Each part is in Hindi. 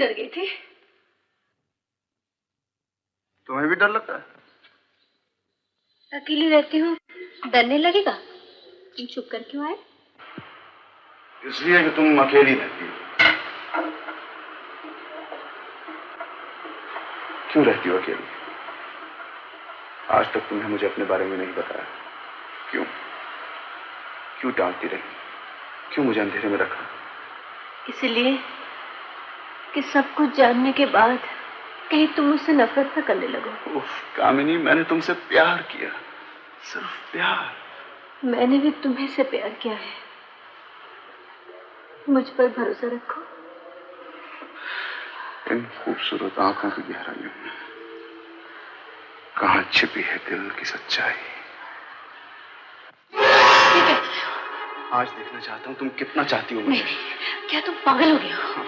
डर गई थी। तुम्हें भी डर लगता है? अकेली रहती हूँ, डरने लगेगा। तुम चुप कर क्यों आए? इसलिए कि तुम अकेली रहती हो। क्यों रहती हो अकेली? आज तक तुमने मुझे अपने बारे में नहीं बताया। क्यों? क्यों डांटती रही? क्यों मुझे अंधेरे में रखा? इसलिए कि सब कुछ जानने के बाद कहीं तुम मुझसे नफरत न करने लगो। उफ कामिनी, मैंने तुमसे प्यार किया, सिर्फ प्यार। मैंने भी तुम्हें से प्यार किया है। मुझ पर भरोसा रखो। इन खूबसूरत आंखों की गहराइयों में कहां छिपी है दिल की सच्चाई? आज देखना चाहता हूं तुम कितना चाहती हो मुझे। नहीं, क्या तुम पागल हो गए हो?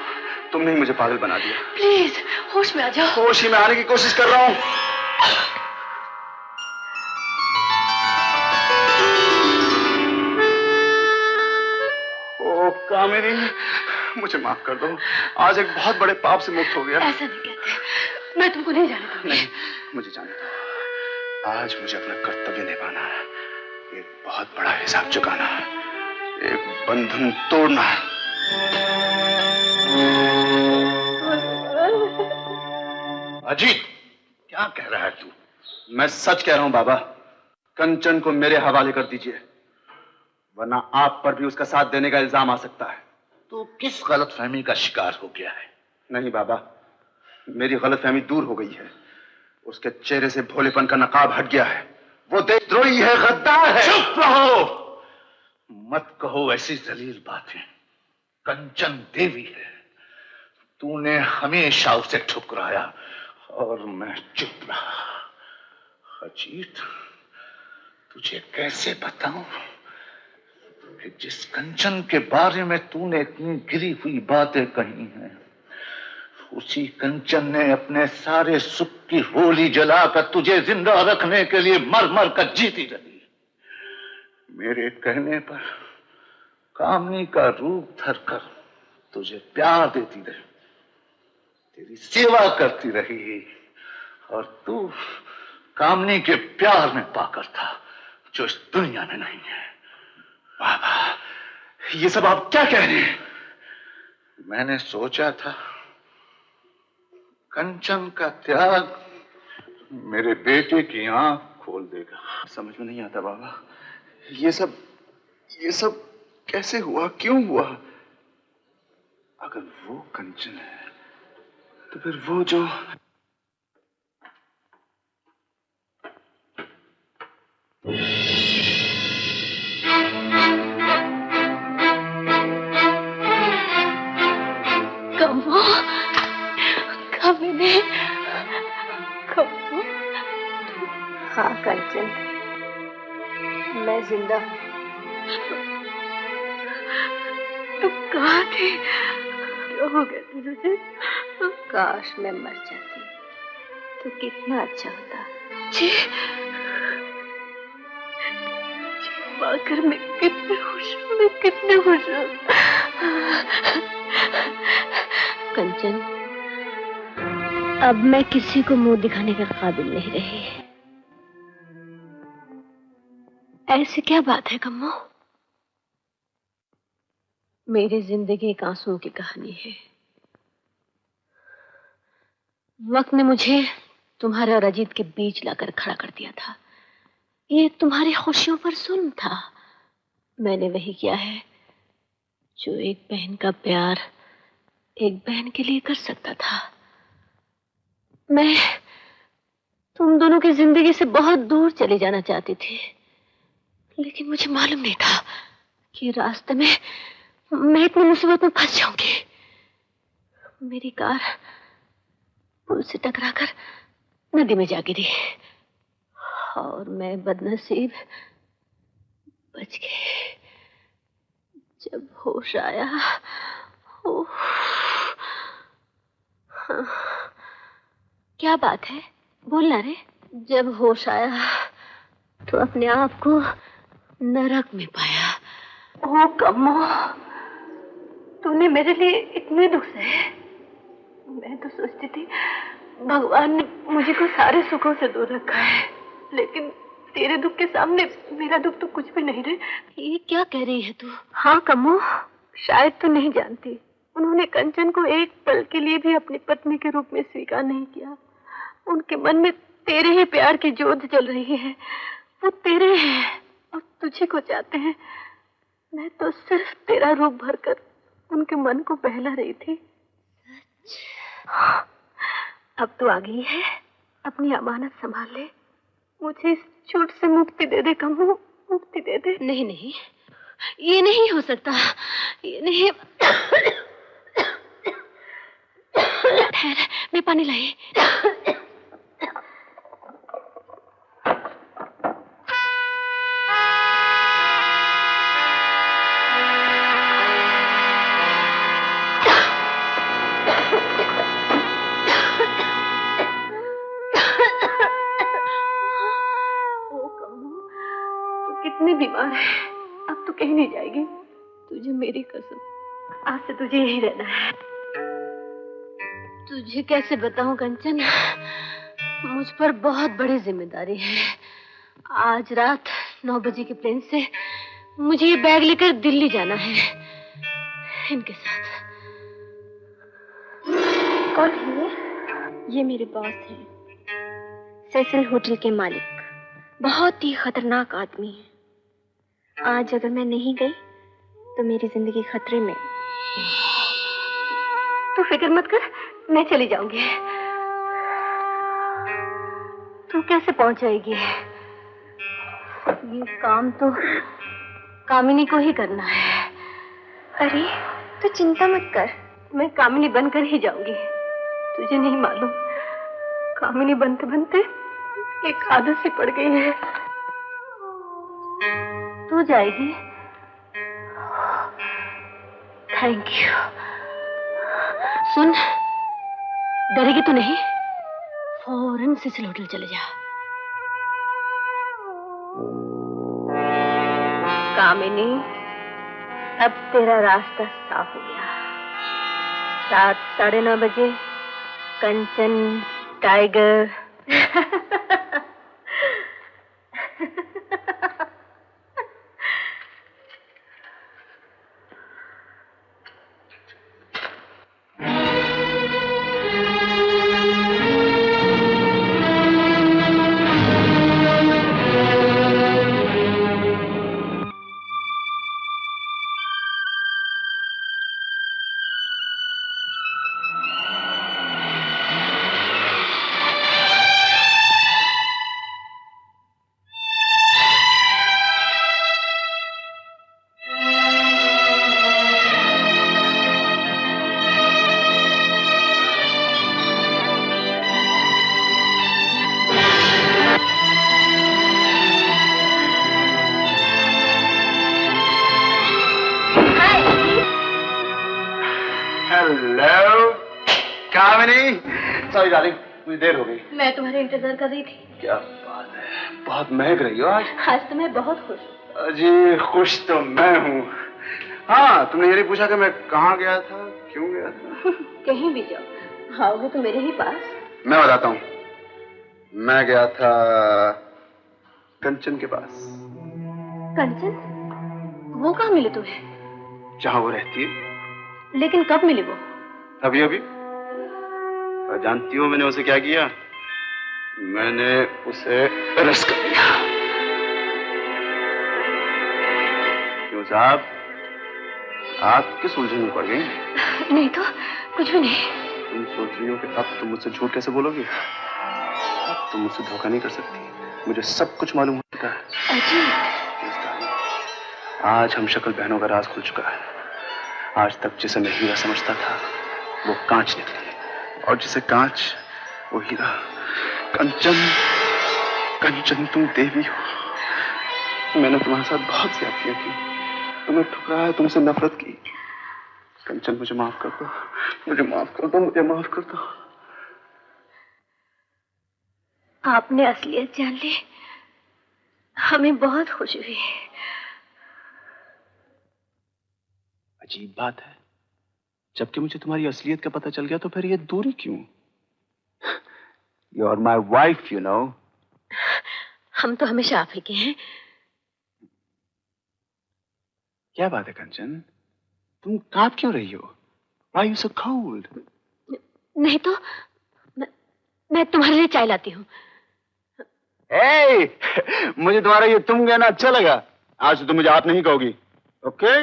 तुमने ही मुझे पागल बना दिया। प्लीज होश में आ जाओ। होश ही में आने की कोशिश कर रहा हूं। ओ कामिनी, मुझे माफ कर दो। आज एक बहुत बड़े पाप से मुक्त हो गया। ऐसा नहीं कहते, मैं तुमको नहीं जाने दूंगी। नहीं, मुझे जाने दो। आज मुझे अपना कर्तव्य निभाना है, एक बहुत बड़ा हिसाब चुकाना है, एक बंधन तोड़ना है। अजीत, क्या कह रहा है तू? मैं सच कह रहा हूं बाबा। कंचन को मेरे हवाले कर दीजिए, वरना आप पर भी उसका साथ देने का इल्जाम आ सकता है। तू किस गलतफहमी का शिकार हो गया है? नहीं बाबा, मेरी गलतफहमी दूर हो गई है। उसके चेहरे से भोलेपन का नकाब हट गया है। वो देशद्रोही है, गद्दार है। चुप रहो, मत कहो ऐसी जलील बातें। कंचन देवी है, तूने हमेशा उसे ठुकराया और मैं चुप रहा। अजीत, तुझे कैसे बताऊं कि जिस कंचन के बारे में तूने इतनी गिरी हुई बातें कही हैं, उसी कंचन ने अपने सारे सुख की होली जलाकर तुझे जिंदा रखने के लिए मर मर कर जीती रही। मेरे कहने पर कामनी का रूप धरकर तुझे प्यार देती रही, तेरी सेवा करती रही, और तू कामनी के प्यार में पाकर था जो इस दुनिया में नहीं है। बाबा, ये सब आप क्या कह रहे हैं? मैंने सोचा था कंचन का त्याग मेरे बेटे की आंख खोल देगा। समझ में नहीं आता बाबा, ये सब कैसे हुआ, क्यों हुआ? अगर वो कंचन है तो फिर वो जो हाँ कंचन, मैं जिंदा हूँ। तुम कहाँ थी? क्या हो गया तुझे? काश मैं मर जाती तो कितना अच्छा होता। जी पाकर मैं कितने खुश हूँ, मैं कितने खुश हूँ। कंचन, अब मैं किसी को मुंह दिखाने के काबिल नहीं रही। ऐसी क्या बात है कम्मो? मेरी जिंदगी एक आंसुओं की कहानी है। वक्त ने मुझे तुम्हारे और अजीत के बीच लाकर खड़ा कर दिया था। ये तुम्हारी खुशियों पर जुल्म था। मैंने वही किया है जो एक बहन का प्यार एक बहन के लिए कर सकता था। मैं तुम दोनों की जिंदगी से बहुत दूर चले जाना चाहती थी, लेकिन मुझे मालूम नहीं था कि रास्ते में मैं इतनी मुसीबत में फंस जाऊंगी। मेरी कार पुल से टकराकर नदी में जा गिरी और मैं बदनसीब बच गई। जब होश आया, हाँ, क्या बात है, बोलना रे। जब होश आया तो अपने आप को नरक में पाया। ओ कम्मो, तूने मेरे लिए इतने दुख सहे, मैं तो सोचती थी भगवान ने मुझे को सारे सुखों से दूर रखा है, लेकिन तेरे दुख के सामने मेरा दुख तो कुछ भी नहीं रे। ये क्या कह रही है तू? हाँ कम्मो, शायद तू नहीं जानती, उन्होंने कंचन को एक पल के लिए भी अपनी पत्नी के रूप में स्वीकार नहीं किया। उनके मन में तेरे ही प्यार की जोत जल रही है, वो तेरे हैं और तुझे को चाहते हैं। मैं तो सिर्फ तेरा रूप भरकर उनके मन को बहला रही थी। अब तो आ गई है, अपनी अमानत संभाल ले, मुझे इस झूठ से मुक्ति दे दे कम्मो, मुक्ति दे दे। नहीं नहीं, ये नहीं हो सकता, ये नहीं। ठहर, मैं पानी लाई। कितनी बीमार है, अब तो कहीं नहीं जाएगी। तुझे मेरी कसम, आज से तुझे यहीं रहना है। तुझे कैसे बताऊं कंचन, मुझ पर बहुत बड़ी जिम्मेदारी है। आज रात 9 बजे की प्लेन से मुझे ये बैग लेकर दिल्ली जाना है, इनके साथ। कौन है ये? ये मेरे बॉस हैं, सेसिल होटल के मालिक। बहुत ही खतरनाक आदमी है। आज अगर मैं नहीं गई तो मेरी जिंदगी खतरे में। तू फिक्र मत कर, मैं चली जाऊंगी। तू कैसे पहुंच जाएगी? ये काम तो कामिनी को ही करना है। अरे तू चिंता मत कर, मैं कामिनी बनकर ही जाऊंगी। तुझे नहीं मालूम, कामिनी बनते बनते एक आदत सी पड़ गई है। तू जाएगी? Thank you. सुन, डरेगी तो नहीं? फौरन सेसिल होटल चले जा। कामिनी, अब तेरा रास्ता साफ हो गया। रात 9:30 बजे कंचन टाइगर। हेलो कामिनी, सॉरी डार्लिंग, मुझे देर हो गई। मैं तुम्हारे इंतजार कर रही थी। क्या बात है, बहुत महक रही हो आज। आज तो मैं बहुत खुश हूँ। जी खुश तो मैं हूँ। हाँ, तुमने ये नहीं पूछा कि मैं कहाँ गया था, क्यों गया था? कहीं भी जाओ, आओगे तो मेरे ही पास। मैं बताता हूँ, मैं गया था कंचन के पास। कंचन? वो कहाँ मिले तुम्हें? जहाँ वो रहती है। लेकिन कब मिली वो? अभी अभी। और जानती हो मैंने उसे क्या किया? मैंने उसे अरेस्ट कर लिया। क्यों साहब, आप किस उलझन में पड़ गई? नहीं तो कुछ भी नहीं। तुम सोच रही हो कि अब तुम मुझसे झूठ कैसे बोलोगी? अब तुम मुझसे धोखा नहीं कर सकती, मुझे सब कुछ मालूम होता है। अजीब। आज हम शक्ल बहनों का राज खुल चुका है। आज तक जिसे मैं हीरा समझता था वो कांच निकली, और जिसे कांच वो हीरा। कंचन, कंचन तुम देवी हो। मैंने तुम्हारे साथ बहुत ज्यादतियां की, तुम्हें ठुकराया, तुमसे नफरत की। कंचन मुझे माफ कर दो, मुझे माफ कर दो, मुझे माफ कर दो। आपने असलियत जान ली, हमें बहुत खुशी हुई। अजीब बात है, जबकि मुझे तुम्हारी असलियत का पता चल गया, तो फिर ये दूरी क्यों? You are my wife, you know. हम तो हमेशा आप ही के हैं। क्या बात है कंचन, तुम कांप क्यों रही हो? Why are you so cold? नहीं तो मैं तुम्हारे लिए चाय लाती हूँ। Hey, मुझे तुम्हारा ये तुम कहना अच्छा लगा। आज से तुम मुझे आप नहीं कहोगी, ओके?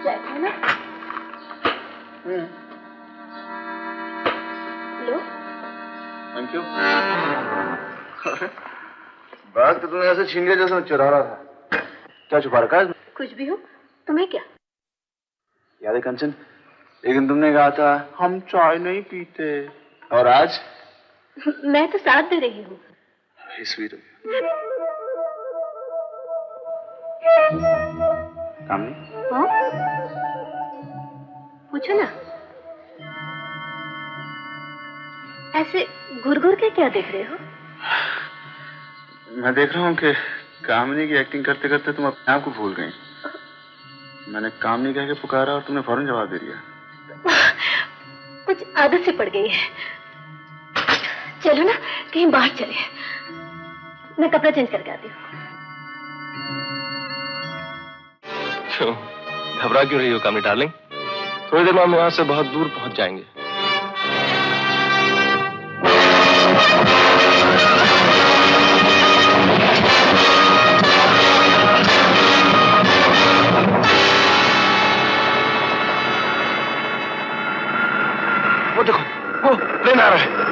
चाय है ना? लो। Thank you. बात तो तुमने ऐसे छीन लिया जैसे मैं चुरा रहा था। क्या छुपा रखा है? कुछ भी हो, तुम्हें क्या? याद है कंचन, एक दिन तुमने कहा था हम चाय नहीं पीते, और आज? मैं तो साथ दे रही हूँ। स्वीट। कामनी? हाँ? पूछो ना। ऐसे घुर-घुर के क्या देख रहे हो? मैं देख रहा हूँ कि कामनी की एक्टिंग करते करते तुम अपने आप को भूल गई। मैंने कामनी कह के पुकारा और तुमने फौरन जवाब दे दिया। कुछ आदत से पड़ गई है। चलो ना, कहीं बाहर चले। मैं कपड़ा चेंज करके आती हूँ। क्यों घबरा क्यों रही हो कामनी डार्लिंग? थोड़ी देर में हम यहाँ से बहुत दूर पहुंच जाएंगे। वो देखो, वो प्लेन आ रहा है।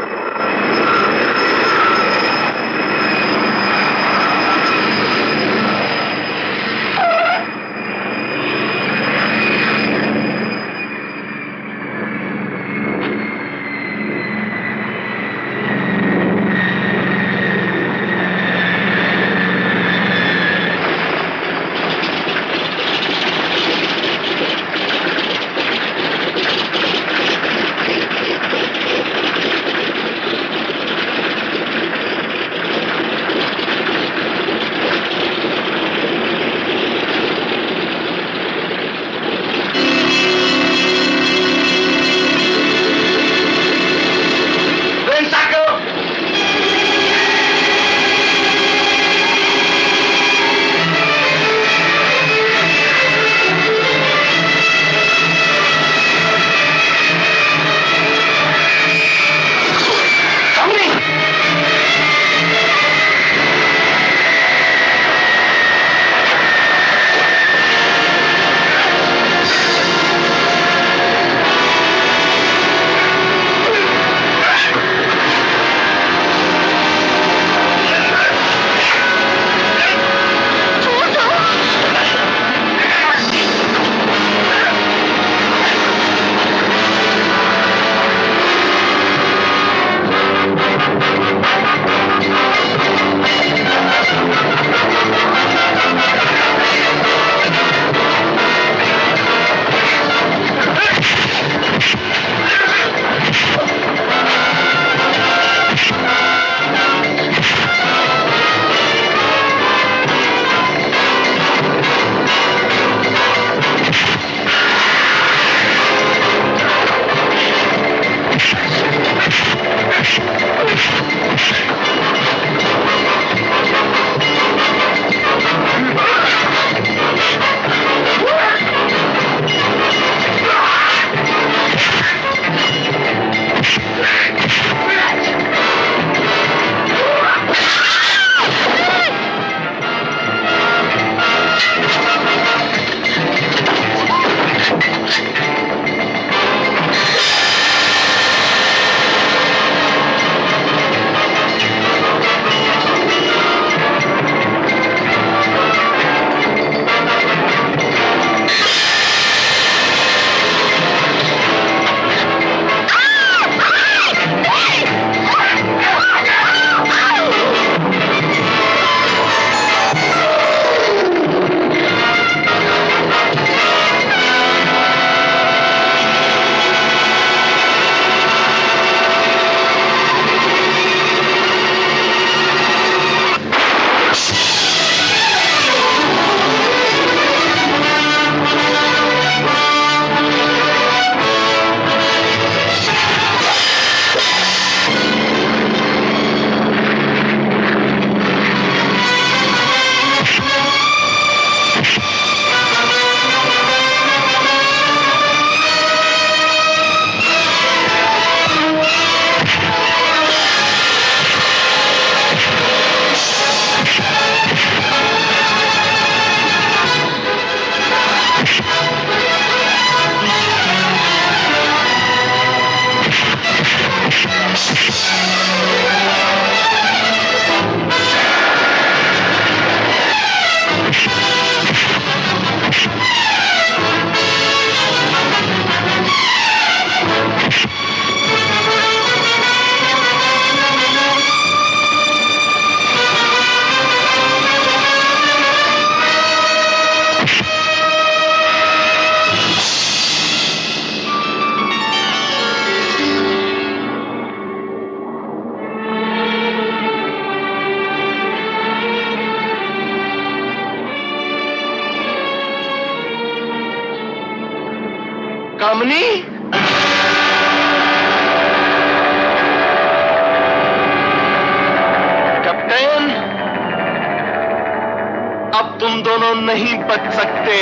दोनों नहीं बच सकते।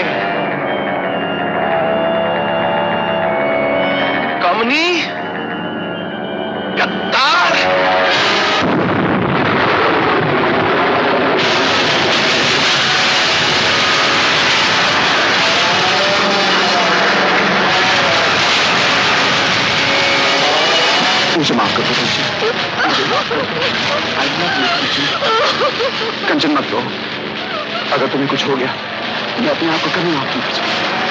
कामनी, गद्दार! मुझे माफ कर दो कंचन, मत रो। अगर तुम्हें कुछ हो गया मैं अपने आप को कभी माफ नहीं कर सकता।